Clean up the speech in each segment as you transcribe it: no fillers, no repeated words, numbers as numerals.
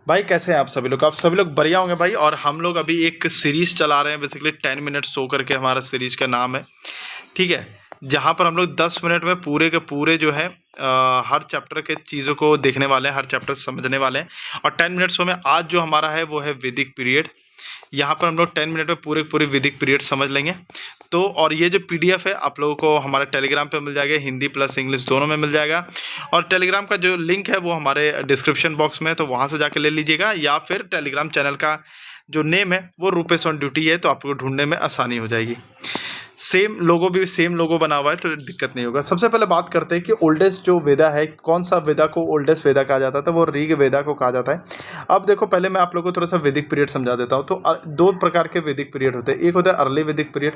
भाई कैसे हैं आप सभी लोग? आप सभी लोग बढ़िया होंगे भाई। और हम लोग अभी एक सीरीज चला रहे हैं, बेसिकली 10 मिनट शो करके हमारा सीरीज का नाम है। ठीक है, जहाँ पर हम लोग 10 मिनट में पूरे के पूरे जो है हर चैप्टर के चीज़ों को देखने वाले हैं, हर चैप्टर समझने वाले हैं। और 10 मिनट शो में आज जो हमारा है वो है वैदिक पीरियड। यहाँ पर हम लोग 10 मिनट में पूरे पूरे वैदिक पीरियड समझ लेंगे। तो और ये जो पीडीएफ है आप लोगों को हमारे टेलीग्राम पे मिल जाएगा, हिंदी प्लस इंग्लिश दोनों में मिल जाएगा। और टेलीग्राम का जो लिंक है वो हमारे डिस्क्रिप्शन बॉक्स में है, तो वहाँ से जाके ले लीजिएगा। या फिर टेलीग्राम चैनल का जो नेम है वो रूपेश ऑन ड्यूटी है, तो आपको ढूंढने में आसानी हो जाएगी। सेम लोगो भी सेम लोगो बना हुआ है, तो दिक्कत नहीं होगा। सबसे पहले बात करते हैं कि ओल्डेस्ट जो वेदा है, कौन सा वेदा को ओल्डेस्ट वेदा कहा जाता था, वो ऋग वेदा को कहा जाता है। अब देखो, पहले मैं आप लोगों को थोड़ा सा वैदिक पीरियड समझा देता हूँ। तो दो प्रकार के वैदिक पीरियड होते हैं, एक होता है अर्ली वैदिक पीरियड,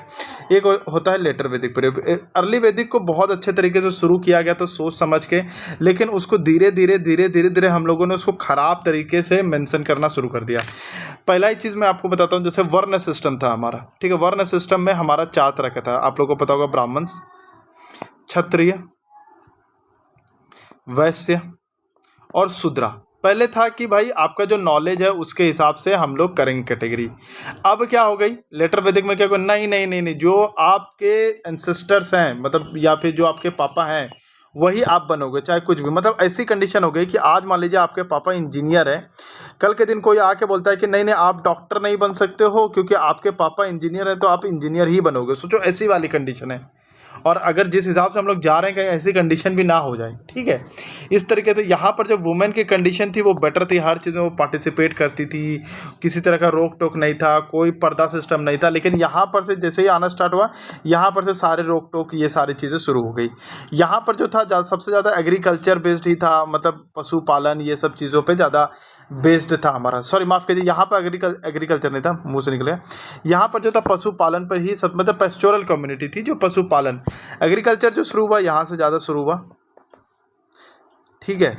एक होता है लेटर वैदिक पीरियड। अर्ली वैदिक को बहुत अच्छे तरीके से शुरू किया गया था सोच समझ के, लेकिन उसको धीरे धीरे हम लोगों ने उसको खराब तरीके से मेंशन करना शुरू कर दिया। पहला ही चीज़ मैं आपको बताता हूँ, जैसे वर्ण सिस्टम था हमारा। ठीक है, वर्ण सिस्टम में हमारा 4 तरह का था, आप लोगों को पता होगा। ब्राह्मण, क्षत्रिय, वैश्य और शूद्रा। पहले था कि भाई आपका जो नॉलेज है उसके हिसाब से हम लोग करेंगे कैटेगरी। अब क्या हो गई लेटर वैदिक में, क्या हो गया, नहीं नहीं नहीं नहीं, जो आपके एंसेस्टर्स हैं, मतलब या फिर जो आपके पापा हैं वही आप बनोगे, चाहे कुछ भी। मतलब ऐसी कंडीशन हो गई कि आज मान लीजिए आपके पापा इंजीनियर हैं, कल के दिन कोई आके बोलता है कि नहीं नहीं आप डॉक्टर नहीं बन सकते हो क्योंकि आपके पापा इंजीनियर हैं, तो आप इंजीनियर ही बनोगे। सोचो, ऐसी वाली कंडीशन है। और अगर जिस हिसाब से हम लोग जा रहे हैं कहीं ऐसी कंडीशन भी ना हो जाए। ठीक है, इस तरीके से यहाँ पर जो वुमेन की कंडीशन थी वो बेटर थी, हर चीज़ में वो पार्टिसिपेट करती थी, किसी तरह का रोक टोक नहीं था, कोई पर्दा सिस्टम नहीं था। लेकिन यहाँ पर से जैसे ही आना स्टार्ट हुआ, यहाँ पर से सारे रोक टोक ये सारी चीज़ें शुरू हो गई। यहाँ पर जो था सबसे ज़्यादा एग्रीकल्चर बेस्ड ही था, मतलब पशुपालन ये सब चीज़ों पर ज़्यादा बेस्ड था हमारा। सॉरी माफ़ कीजिए, यहाँ पर एग्रीकल्चर नहीं था, मुंह से निकले। यहाँ पर जो था पशुपालन पर ही सब, मतलब पेस्टोरल कम्युनिटी थी जो पशुपालन। एग्रीकल्चर जो शुरू हुआ यहाँ से ज़्यादा शुरू हुआ। ठीक है,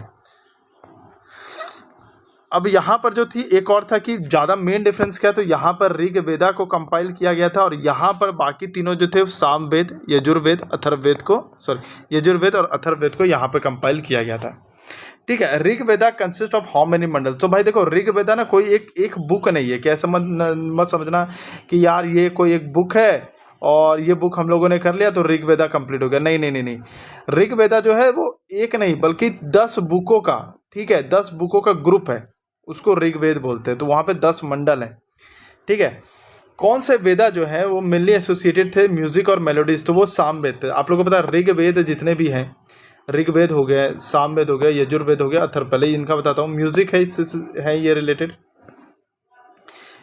अब यहाँ पर जो थी एक और था कि ज़्यादा मेन डिफरेंस क्या, तो यहाँ पर ऋग वेदा को कंपाइल किया गया था, और यहाँ पर बाकी तीनों जो थे सामवेद, यजुर्वेद, अथर्ववेद को, सॉरी यजुर्वेद और अथर्ववेद को यहाँ पर कंपाइल किया गया था। ठीक है, ऋग वेदा कंसिस्ट ऑफ हाउ मेनी मंडल। तो भाई देखो, ऋग वेदा ना कोई एक बुक नहीं है, कैसे मत समझना कि यार ये कोई एक बुक है और ये बुक हम लोगों ने कर लिया तो ऋग वेदा कंप्लीट हो गया। नहीं नहीं नहीं नहीं, ऋग वेदा जो है वो एक नहीं बल्कि 10 बुकों का, ठीक है, 10 बुकों का ग्रुप है, उसको ऋग्वेद बोलते हैं। तो वहाँ पे 10 मंडल हैं। ठीक है, कौन से वेदा जो है वो मेनली एसोसिएटेड थे म्यूजिक और मेलोडीज, तो वो सामवेद थे। आप लोगों को पता है ऋग्वेद जितने भी हैं, ऋग्वेद हो गया, सामवेद हो गया, यजुर्वेद हो गया, अथर्व, पहले ही इनका बताता हूँ। म्यूजिक है, इससे है ये रिलेटेड।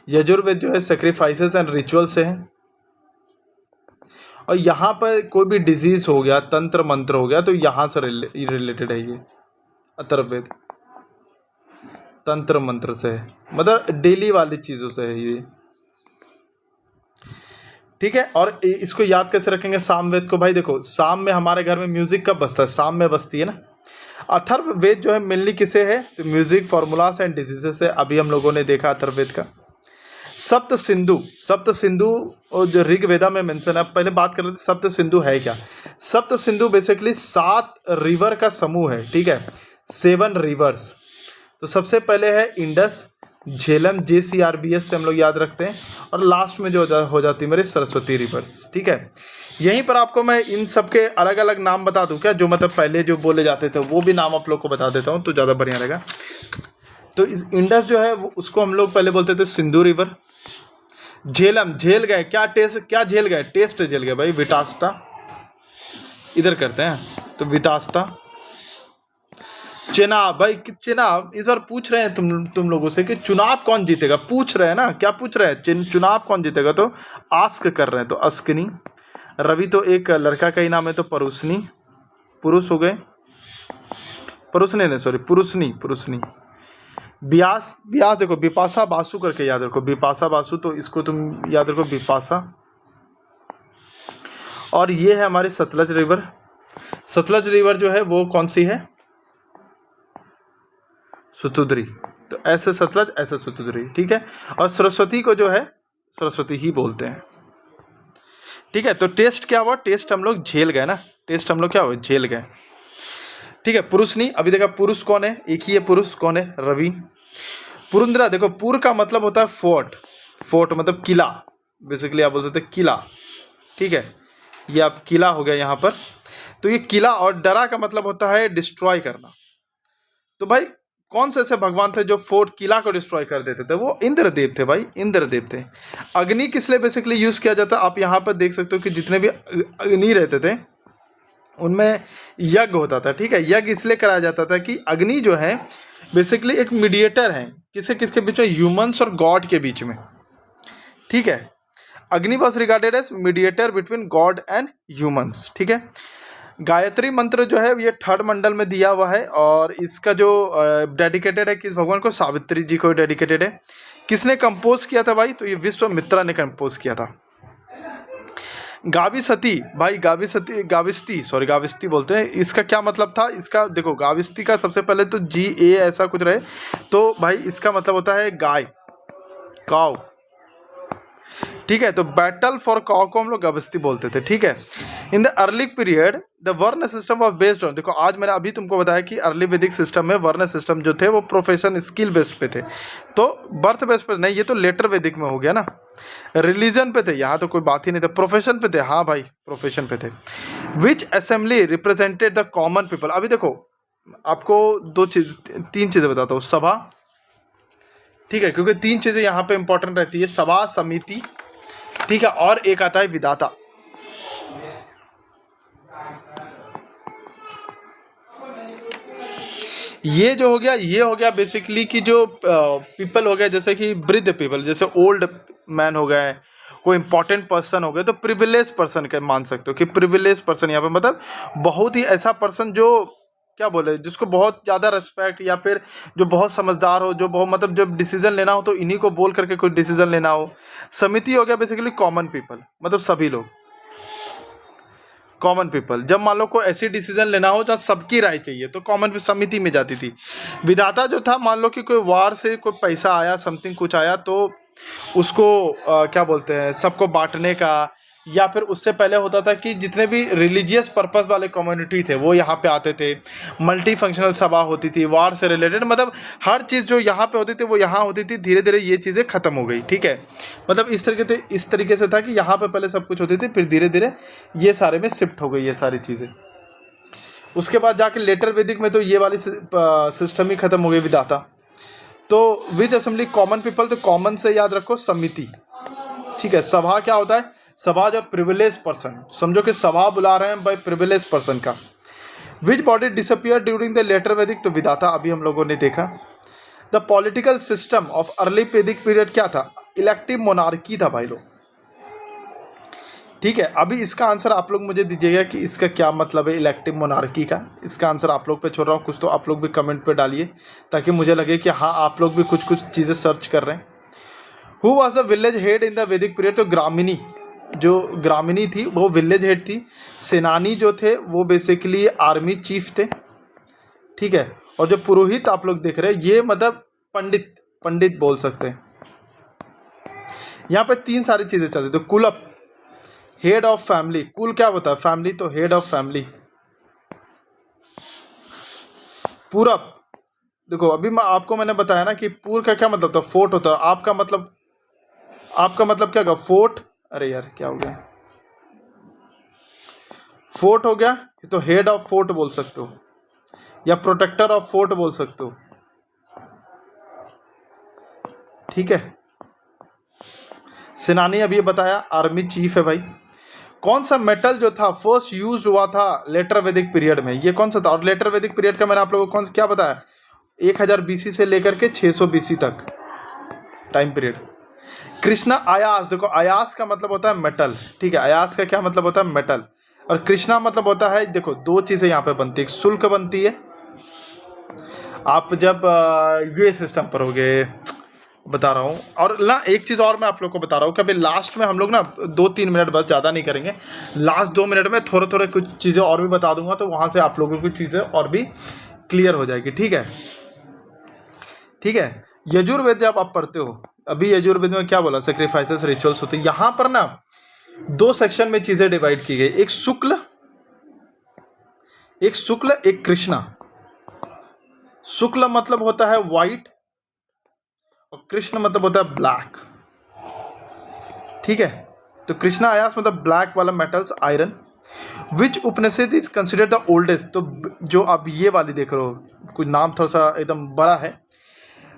यजुर्वेद जो है सेक्रीफाइसेस एंड रिचुअल से है, और यहाँ पर कोई भी डिजीज हो गया, तंत्र मंत्र हो गया, तो यहाँ से रिलेटेड है ये। अथर्ववेद तंत्र मंत्र से है, मतलब डेली वाली चीज़ों से है ये। ठीक है, और इसको याद कैसे रखेंगे सामवेद को? भाई देखो, साम में हमारे घर में म्यूजिक कब बजता है, शाम में बजती है ना। अथर्ववेद जो है मेनली किसे है, तो म्यूजिक, फॉर्मूलास एंड डिजीजेस है। अभी हम लोगों ने देखा अथर्ववेद का। सप्त सिंधु, सप्त सिंधु जो ऋग्वेदा में मेंशन है। पहले बात कर लेते सप्त सिंधु है क्या। सप्त सिंधु बेसिकली 7 रिवर का समूह है। ठीक है, 7 रिवर्स। तो सबसे पहले है इंडस, झेलम, JCRBS से हम लोग याद रखते हैं, और लास्ट में जो हो जाती है मेरे सरस्वती रिवर्स। ठीक है, यहीं पर आपको मैं इन सब के अलग अलग नाम बता दूं क्या, जो मतलब पहले जो बोले जाते थे वो भी नाम आप लोग को बता देता हूं तो ज़्यादा बढ़िया रहेगा। तो इस इंडस जो है उसको हम लोग पहले बोलते थे सिंधु रिवर। झेलम, झेल गए, क्या टेस्ट, क्या झेल गए, टेस्ट झेल गए भाई, विटास्ता, इधर करते हैं तो विटास्ता। चुनाव, भाई चुनाव इस बार पूछ रहे हैं तुम लोगों से कि चुनाव कौन जीतेगा, पूछ रहे हैं ना, क्या पूछ रहे हैं, चुनाव कौन जीतेगा, तो आस्क कर रहे हैं, तो अस्कनी। रवि तो एक लड़का का ही नाम है, तो परुषनी, पुरुष हो गए, परुषनी नहीं सॉरी, पुरुषनी। व्यास, व्यास देखो, बिपाशा बासु करके याद रखो, बिपाशा बासु, तो इसको तुम याद रखो बिपाशा। और ये है हमारे सतलज रिवर। सतलज रिवर जो है वो कौन सी है, सुतुद्री। तो ऐसे सतलज, ऐसे सुतुद्री। ठीक है, और सरस्वती को जो है सरस्वती ही बोलते हैं। ठीक है, तो टेस्ट क्या हुआ, टेस्ट हम लोग झेल गए ना, टेस्ट हम लोग क्या हुआ, झेल गए। ठीक है, पुरुष नहीं, अभी देखा पुरुष कौन है, एक ही है पुरुष, कौन है, रवि। पुरुंद्रा, देखो पुर का मतलब होता है फोर्ट, फोर्ट मतलब किला, बेसिकली आप बोल सकते हैं किला, ठीक है, ये अब किला हो गया यहाँ पर। तो ये किला, और डरा का मतलब होता है डिस्ट्रॉय करना। तो भाई कौन से ऐसे भगवान थे जो फोर्ट किला को डिस्ट्रॉय कर देते थे? वो इंद्रदेव थे भाई, इंद्रदेव थे। अग्नि किस लिए बेसिकली यूज किया जाता है? आप यहाँ पर देख सकते हो कि जितने भी अग्नि रहते थे उनमें यज्ञ होता था, ठीक है। यज्ञ इसलिए कराया जाता था कि अग्नि जो है बेसिकली एक मीडिएटर है, किसके किसके बीच में? ह्यूमंस और गॉड के बीच में, ठीक है। Agni was regarded as mediator between god and humans, ठीक है। गायत्री मंत्र जो है ये थर्ड मंडल में दिया हुआ है, और इसका जो डेडिकेटेड है किस भगवान को? सावित्री जी को डेडिकेटेड है। किसने कंपोज किया था भाई? तो ये विश्वामित्रा ने कंपोज किया था। गाविसती भाई, गाविस्ती बोलते हैं, इसका क्या मतलब था? इसका देखो, गाविस्ती का सबसे पहले तो GA ऐसा कुछ रहे, तो भाई इसका मतलब होता है गाय, काव, ठीक है। तो बैटल फॉर काव को हम लोग गाविस्ती बोलते थे, ठीक है। In the early period the वर्ण सिस्टम ऑफ बेस्ड ऑन, देखो आज मैंने अभी तुमको बताया कि अर्ली वैदिक सिस्टम में वर्ण सिस्टम जो थे वो प्रोफेशन स्किल बेस्ड पे थे, तो बर्थ बेस्ड पे नहीं, ये तो लेटर वैदिक में हो गया ना। रिलीजन पे थे, यहाँ तो कोई बात ही नहीं था। प्रोफेशन पे थे, हाँ भाई प्रोफेशन पे थे। Which assembly represented the common people, अभी देखो आपको तीन चीजें बताता हूँ। सभा, ठीक है, क्योंकि तीन चीजें यहाँ पे इंपॉर्टेंट रहती है, सभा, समिति, ठीक है, और एक आता है विधाता। ये जो हो गया, ये हो गया बेसिकली कि जो पीपल हो गया, जैसे कि वृद्ध पीपल, जैसे ओल्ड मैन हो गए, कोई इंपॉर्टेंट पर्सन हो गए, तो प्रिविलेज पर्सन के मान सकते हो कि प्रिविलेज पर्सन यहाँ पे मतलब बहुत ही ऐसा पर्सन जो क्या बोले, जिसको बहुत ज़्यादा रेस्पेक्ट, या फिर जो बहुत समझदार हो, जो बहुत मतलब जब डिसीजन लेना हो तो इन्हीं को बोल करके कोई डिसीजन लेना हो। समिति हो गया बेसिकली कॉमन पीपल, मतलब सभी लोग, कॉमन पीपल। जब मान लो कोई ऐसी डिसीजन लेना हो जहाँ सबकी राय चाहिए तो कॉमन समिति में जाती थी। विधाता जो था, मान लो कि कोई वार से कोई पैसा आया, समथिंग कुछ आया, तो उसको क्या बोलते हैं, सबको बांटने का, या फिर उससे पहले होता था कि जितने भी रिलीजियस पर्पस वाले कम्युनिटी थे वो यहाँ पे आते थे। मल्टी फंक्शनल सभा होती थी वार से रिलेटेड, मतलब हर चीज़ जो यहाँ पे होती थी वो यहाँ होती थी। धीरे धीरे ये चीज़ें खत्म हो गई, ठीक है। मतलब इस तरीके से था कि यहाँ पे पहले सब कुछ होती थी, फिर धीरे धीरे ये सारे में शिफ्ट हो गई ये सारी चीज़ें। उसके बाद जाके लेटर वैदिक में तो ये वाली सिस्टम ही खत्म हो गई, विधाता। तो विच असेंबली कॉमन पीपल, तो कॉमन से याद रखो समिति, ठीक है। सभा क्या होता है? सभा जो प्रिविलेज पर्सन, समझो कि सभा बुला रहे हैं बाय प्रिविलेज पर्सन का। Which body disappear during the later Vedic, तो विधाता अभी हम लोगों ने देखा। The political system of early Vedic period क्या था? इलेक्टिव मोनार्की था भाई लोग, ठीक है। अभी इसका आंसर आप लोग मुझे दीजिएगा कि इसका क्या मतलब है इलेक्टिव मोनार्की का। इसका आंसर आप लोग पे छोड़ रहा हूँ, कुछ तो आप लोग भी कमेंट पे डालिए ताकि मुझे लगे कि हाँ आप लोग भी कुछ कुछ चीज़ें सर्च कर रहे हैं। Who was the village head in the वैदिक पीरियड, तो ग्रामिनी, जो ग्रामिनी थी वो विलेज हेड थी। सेनानी जो थे वो बेसिकली आर्मी चीफ थे, ठीक है। और जो पुरोहित आप लोग देख रहे हैं ये मतलब पंडित, पंडित बोल सकते हैं। यहाँ पे तीन सारी चीज़ें चलती, तो कुलप, हेड ऑफ फैमिली, कुल क्या होता है? फैमिली, तो हेड ऑफ फैमिली। पूरब, देखो अभी मैंने बताया ना कि पूर का क्या मतलब था? फोर्ट होता है। आपका मतलब क्या होगा? फोर्ट, अरे यार क्या हो गया, फोर्ट हो गया, तो हेड ऑफ फोर्ट बोल सकते हो, या प्रोटेक्टर ऑफ फोर्ट बोल सकते हो, ठीक है। सेनानी अभी बताया, आर्मी चीफ है भाई। कौन सा मेटल जो था फर्स्ट यूज हुआ था लेटर वैदिक पीरियड में, ये कौन सा था? और लेटर वैदिक पीरियड का मैंने आप लोगों को क्या बताया? 1000 BC से लेकर के 600 BC तक टाइम पीरियड। कृष्णा अयास, देखो अयास का मतलब होता है मेटल, ठीक है। अयास का क्या मतलब होता है? मेटल। और कृष्णा मतलब होता है, देखो दो चीजें यहाँ पे बनती है, शुल्क बनती है। आप जब यूए सिस्टम पर होगे, बता रहा हूँ। और ना एक चीज़ और मैं आप लोग को बता रहा हूँ कि अभी लास्ट में हम लोग ना 2-3 मिनट बस, ज़्यादा नहीं करेंगे, लास्ट 2 मिनट में थोड़े थोड़े कुछ चीज़ें और भी बता दूंगा, तो वहाँ से आप लोगों की चीज़ें और भी क्लियर हो जाएगी, ठीक है, ठीक है। यजुर्वेद जब आप पढ़ते हो, अभी यजुर्वेद में क्या बोला? सेक्रीफाइसेस, रिचुअल्स होते हैं। यहाँ पर ना 2 सेक्शन में चीज़ें डिवाइड की गई, एक शुक्ल, एक कृष्णा। शुक्ल मतलब होता है वाइट, और कृष्ण मतलब होता है ब्लैक, ठीक है। तो कृष्णा आयास मतलब ब्लैक वाला metals iron. Which Upanishad is considered the oldest, तो जो आप ये वाली देख रहे हो, कुछ नाम थोड़ा सा एकदम बड़ा है,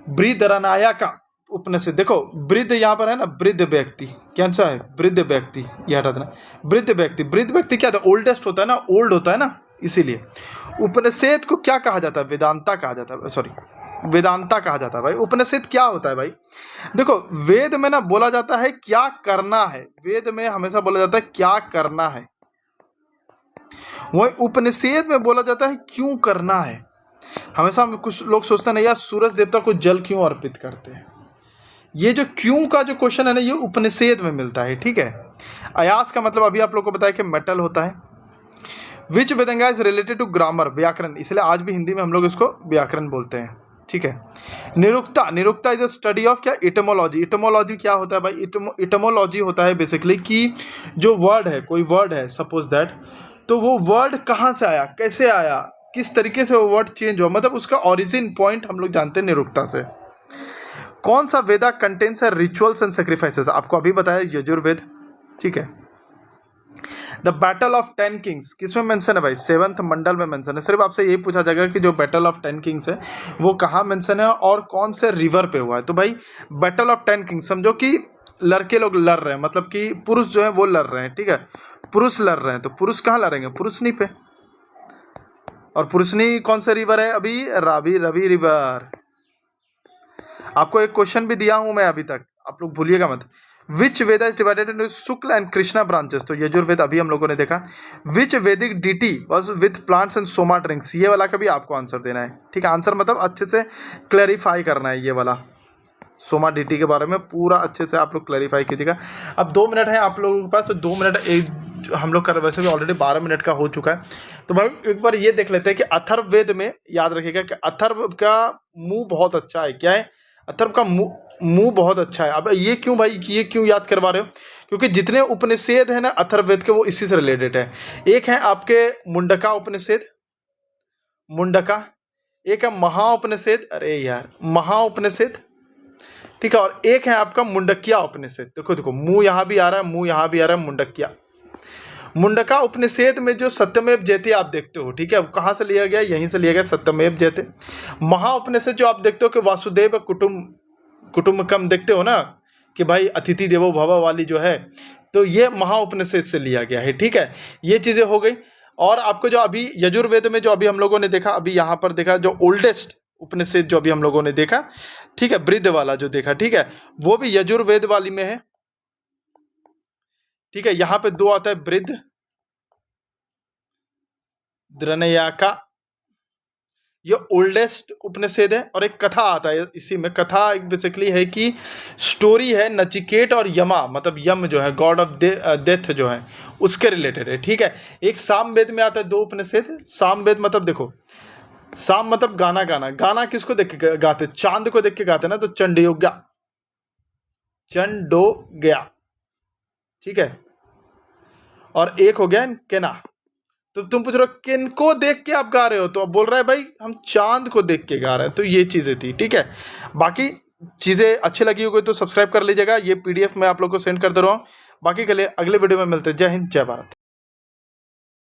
बृहदरण्यायका का उपनिषद। देखो वृद्ध यहाँ पर है ना, वृद्ध व्यक्ति, क्या सा है, वृद्ध व्यक्ति, ये हटा देना, वृद्ध व्यक्ति। वृद्ध व्यक्ति क्या था, ओल्डेस्ट होता है ना, ओल्ड होता है ना, इसीलिए उपनिषद को क्या कहा जाता है, वेदांता कहा जाता है, सॉरी वेदांता कहा जाता है भाई। उपनिषद क्या होता है भाई, देखो वेद में ना बोला जाता है क्या करना है, वेद में हमेशा बोला जाता है क्या करना है, वही उपनिषद में बोला जाता है क्यों करना है। हमेशा कुछ लोग सोचते हैं ना यार सूरज देवता को जल क्यों अर्पित करते हैं, ये जो क्यों का जो क्वेश्चन है ना ये उपनिषद में मिलता है, ठीक है। अयास का मतलब अभी आप लोग को बताया कि मेटल होता है। विच वेदांगा इज रिलेटेड टू ग्रामर, व्याकरण, इसलिए आज भी हिंदी में हम लोग इसको व्याकरण बोलते हैं, ठीक है। Nirukta, Nirukta is a study of क्या, इटमोलॉजी। इटमोलॉजी क्या होता है भाई, इटमोलॉजी होता है बेसिकली कि जो वर्ड है, कोई वर्ड है सपोज दैट, तो वो वर्ड कहाँ से आया, कैसे आया, किस तरीके से वो वर्ड चेंज हुआ, मतलब उसका ओरिजिन पॉइंट हम लोग जानते हैं निरुक्ता से। कौन सा वेदा कंटेन्स है रिचुअल्स एंड सेक्रीफाइसेस, आपको अभी बताया यजुर्वेद, ठीक है। द बैटल ऑफ 10 किंग्स किसमें मेंशन है भाई, 7th मंडल में मेंशन है। सिर्फ आपसे यही पूछा जाएगा कि जो बैटल ऑफ 10 किंग्स है वो कहाँ मेंशन है और कौन से रिवर पे हुआ है। तो भाई बैटल ऑफ 10 किंग्स समझो कि लड़के लोग लड़ रहे हैं, मतलब कि पुरुष जो है वो लड़ रहे हैं, ठीक है, पुरुष लड़ रहे हैं, तो पुरुष कहाँ लड़ेंगे, पुरुषनी पे, और पुरुषनी कौन सा रिवर है अभी, रावी, रवि रिवर। आपको एक क्वेश्चन भी दिया हूं मैं अभी तक, आप लोग भूलिएगा मत। Which Veda is divided into Shukla and Krishna branches, तो यजुर्वेद अभी हम लोगों ने देखा। Which Vedic deity was with plants and Soma drinks, ये वाला का भी आपको आंसर देना है, ठीक है। आंसर मतलब अच्छे से क्लैरिफाई करना है, ये वाला सोमा डीटी के बारे में पूरा अच्छे से आप लोग क्लैरिफाई कीजिएगा। अब 2 मिनट है आप लोगों के पास, तो 2 मिनट हम लोग कर, वैसे भी ऑलरेडी 12 मिनट का हो चुका है। तो भाई एक बार ये देख लेते हैं कि अथर्ववेद में, याद रखिएगा कि अथर्व का मुंह बहुत अच्छा है, क्या है, अथर्व का मुंह बहुत अच्छा है। अब ये क्यों भाई, ये क्यों याद करवा रहे हो, क्योंकि जितने उपनिषद है ना अथर्ववेद के वो इसी से रिलेटेड है। एक है आपके मुंडका उपनिषद, मुंडका, एक है महाउपनिषद, अरे यार महाउपनिषद, ठीक है, और एक है आपका मुंडकिया उपनिषद। देखो देखो मुंह यहाँ भी आ रहा है, मुंह यहाँ भी आ रहा है, मुंडकिया। मुंडका उपनिषद में जो सत्यमेव जयते आप देखते हो, ठीक है, कहाँ से लिया गया, यहीं से लिया गया, सत्यमेव जयते। महाउपनिषद जो आप देखते हो कि वासुदेव कुटुंबकम देखते हो ना, कि भाई अतिथि देवो भव वाली जो है, तो ये महाउपनिषद से लिया गया है, ठीक है। ये चीजें हो गई। और आपको जो अभी यजुर्वेद में जो अभी हम लोगों ने देखा, अभी यहाँ पर देखा जो ओल्डेस्ट उपनिषद जो अभी हम लोगों ने देखा, ठीक है, वृद्ध वाला जो देखा, ठीक है, वो भी यजुर्वेद वाली में है, ठीक है। यहाँ पे 2 आता है, वृद्ध द्रनयाका, ये ओल्डेस्ट उपनिषद है, और एक कथा आता है इसी में। कथा एक बेसिकली है कि स्टोरी है नचिकेत और यमा, मतलब यम जो है गॉड ऑफ डेथ जो है उसके रिलेटेड है, ठीक है। एक सामवेद में आता है 2 उपनिषद। सामवेद मतलब देखो, साम मतलब गाना, गाना, गाना किसको देख के गाते, चांद को देख के गाते ना, तो चंडोग्या, चंडोग्या, ठीक है। और एक हो गया केना, तो तुम पूछ रहे हो किनको देख के आप गा रहे हो, तो अब बोल रहा है भाई हम चांद को देख के गा रहे हैं। तो ये चीजें थी, ठीक है। बाकी चीजें अच्छी लगी होगी तो सब्सक्राइब कर लीजिएगा, ये PDF मैं आप लोग को सेंड कर दे रहा हूँ। बाकी के लिए अगले वीडियो में मिलते हैं। जय हिंद, जय भारत।